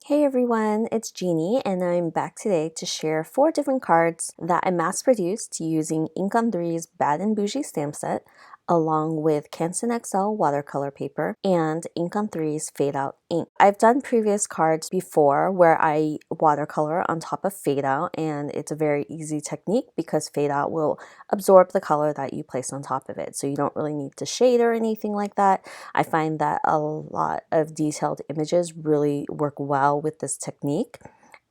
Hey everyone, it's Jeannie and I'm back today to share 4 different cards that I mass produced using Ink on 3's Bad and Bougie stamp set along with Canson XL watercolor paper and Ink on 3's Fadeout ink. I've done previous cards before where I watercolor on top of Fadeout, and it's a very easy technique because Fadeout will absorb the color that you place on top of it, so you don't really need to shade or anything like that. I find that a lot of detailed images really work well with this technique.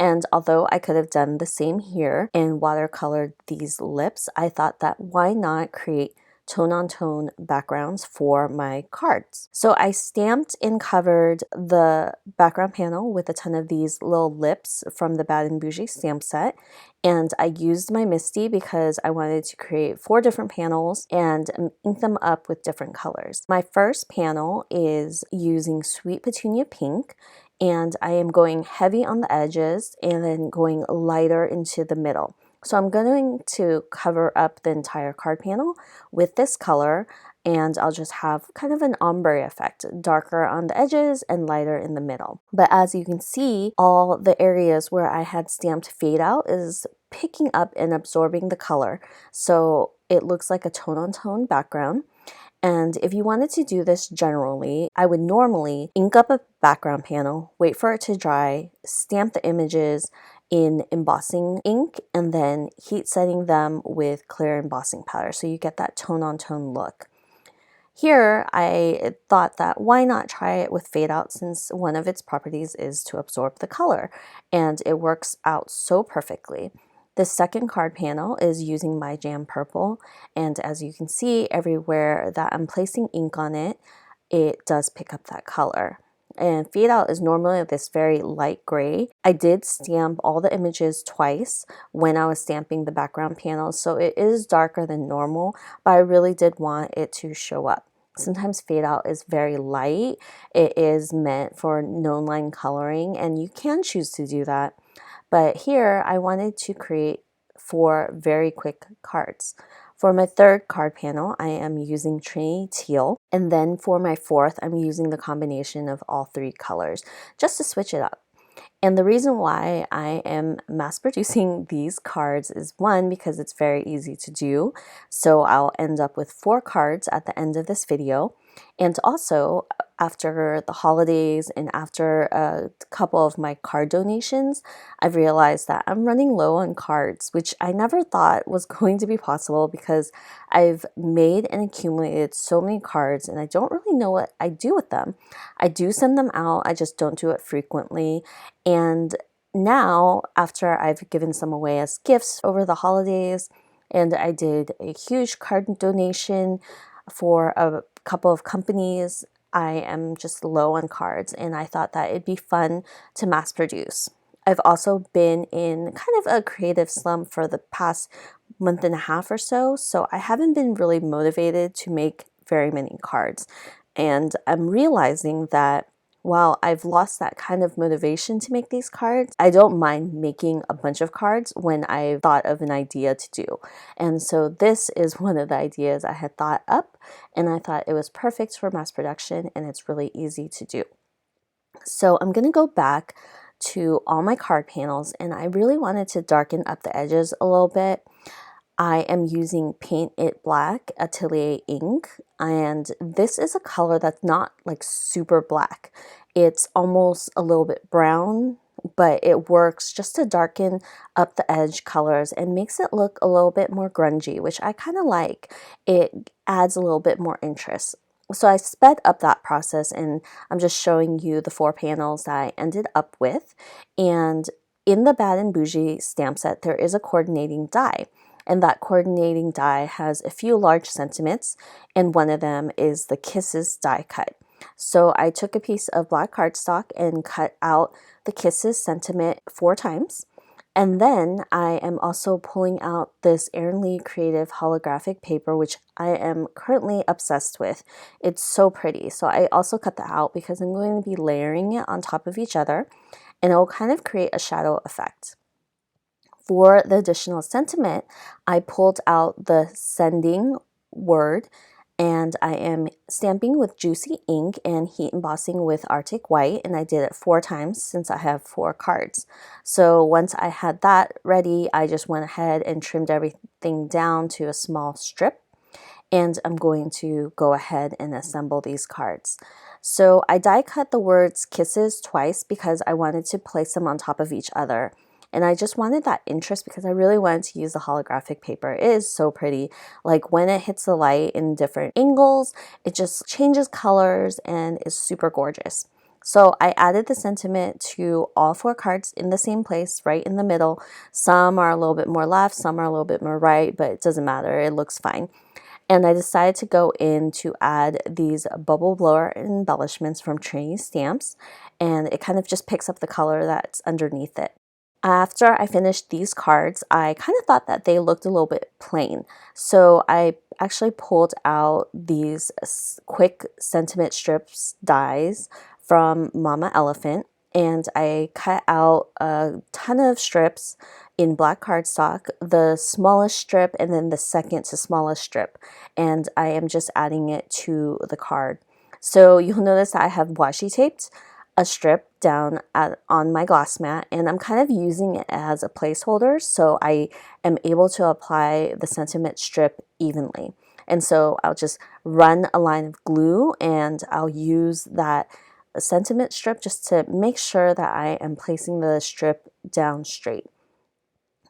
And although I could have done the same here and watercolored these lips, I thought that why not create tone-on-tone backgrounds for my cards. So I stamped and covered the background panel with a ton of these little lips from the Bad and Bougie stamp set, and I used my Misti because I wanted to create 4 different panels and ink them up with different colors. My first panel is using Sweet Petunia Pink, and I am going heavy on the edges and then going lighter into the middle. So I'm going to cover up the entire card panel with this color, and I'll just have kind of an ombre effect, darker on the edges and lighter in the middle. But as you can see, all the areas where I had stamped Fade Out is picking up and absorbing the color. So it looks like a tone-on-tone background. And if you wanted to do this generally, I would normally ink up a background panel, wait for it to dry, stamp the images in embossing ink, and then heat setting them with clear embossing powder so you get that tone-on-tone look. Here, I thought that why not try it with Fade Out, since one of its properties is to absorb the color, and it works out so perfectly. The second card panel is using my Jam Purple, and as you can see, everywhere that I'm placing ink on it, it does pick up that color. And Fade Out is normally this very light gray. I did stamp all the images twice when I was stamping the background panels, so it is darker than normal, but I really did want it to show up. Sometimes Fade Out is very light. It is meant for no line coloring, and you can choose to do that. But here I wanted to create 4 very quick cards. For my third card panel, I am using Trinity Teal, and then for my fourth, I'm using the combination of all 3 colors just to switch it up. And the reason why I am mass producing these cards is, one, because it's very easy to do. So I'll end up with 4 cards at the end of this video. And also, after the holidays and after a couple of my card donations, I've realized that I'm running low on cards, which I never thought was going to be possible because I've made and accumulated so many cards and I don't really know what I do with them. I do send them out, I just don't do it frequently. And now, after I've given some away as gifts over the holidays, and I did a huge card donation for a couple of companies, I am just low on cards, and I thought that it'd be fun to mass produce. I've also been in kind of a creative slump for the past month and a half or so, so I haven't been really motivated to make very many cards. And I'm realizing that while I've lost that kind of motivation to make these cards, I don't mind making a bunch of cards when I thought of an idea to do. And so this is one of the ideas I had thought up, and I thought it was perfect for mass production, and it's really easy to do. So I'm going to go back to all my card panels, and I really wanted to darken up the edges a little bit. I am using Paint It Black Atelier ink, and this is a color that's not like super black. It's almost a little bit brown, but it works just to darken up the edge colors and makes it look a little bit more grungy, which I kind of like. It adds a little bit more interest. So I sped up that process, and I'm just showing you the 4 panels that I ended up with. And in the Bad and Bougie stamp set, there is a coordinating die. And that coordinating die has a few large sentiments, and one of them is the Kisses die cut. So I took a piece of black cardstock and cut out the Kisses sentiment 4 times. And then I am also pulling out this Erin Creative holographic paper, which I am currently obsessed with. It's so pretty. So I also cut that out because I'm going to be layering it on top of each other, and it will kind of create a shadow effect. For the additional sentiment, I pulled out the sending word And I am stamping with Juicy ink and heat embossing with Artic White, and I did it 4 times since I have 4 cards. So once I had that ready, I just went ahead and trimmed everything down to a small strip, and I'm going to go ahead and assemble these cards. So I die cut the words kisses twice because I wanted to place them on top of each other. And I just wanted that interest because I really wanted to use the holographic paper. It is so pretty. Like when it hits the light in different angles, it just changes colors and is super gorgeous. So I added the sentiment to all 4 cards in the same place, right in the middle. Some are a little bit more left, some are a little bit more right, but it doesn't matter. It looks fine. And I decided to go in to add these bubble blower embellishments from Trinity Stamps, and it kind of just picks up the color that's underneath it. After I finished these cards, I kind of thought that they looked a little bit plain. So I actually pulled out these quick sentiment strips dies from Mama Elephant, and I cut out a ton of strips in black cardstock, the smallest strip and then the second to smallest strip, and I am just adding it to the card. So you'll notice that I have washi taped a strip down on my glass mat, and I'm kind of using it as a placeholder so I am able to apply the sentiment strip evenly. And so I'll just run a line of glue and I'll use that sentiment strip just to make sure that I am placing the strip down straight.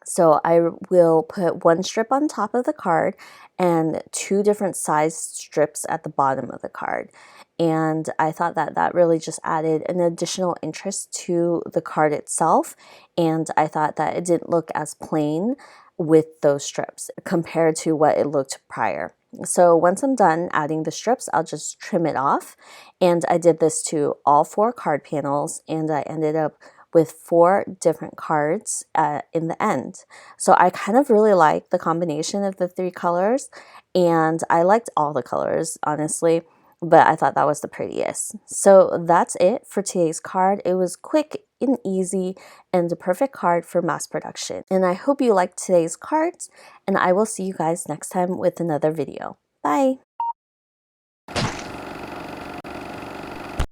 So I will put 1 strip on top of the card and 2 different size strips at the bottom of the card. And I thought that that really just added an additional interest to the card itself. And I thought that it didn't look as plain with those strips compared to what it looked prior. So once I'm done adding the strips, I'll just trim it off. And I did this to all 4 card panels, and I ended up with 4 different cards in the end. So I kind of really like the combination of the 3 colors, and I liked all the colors, honestly, but I thought that was the prettiest. So that's it for today's card. It was quick and easy and the perfect card for mass production. And I hope you liked today's cards, and I will see you guys next time with another video. Bye!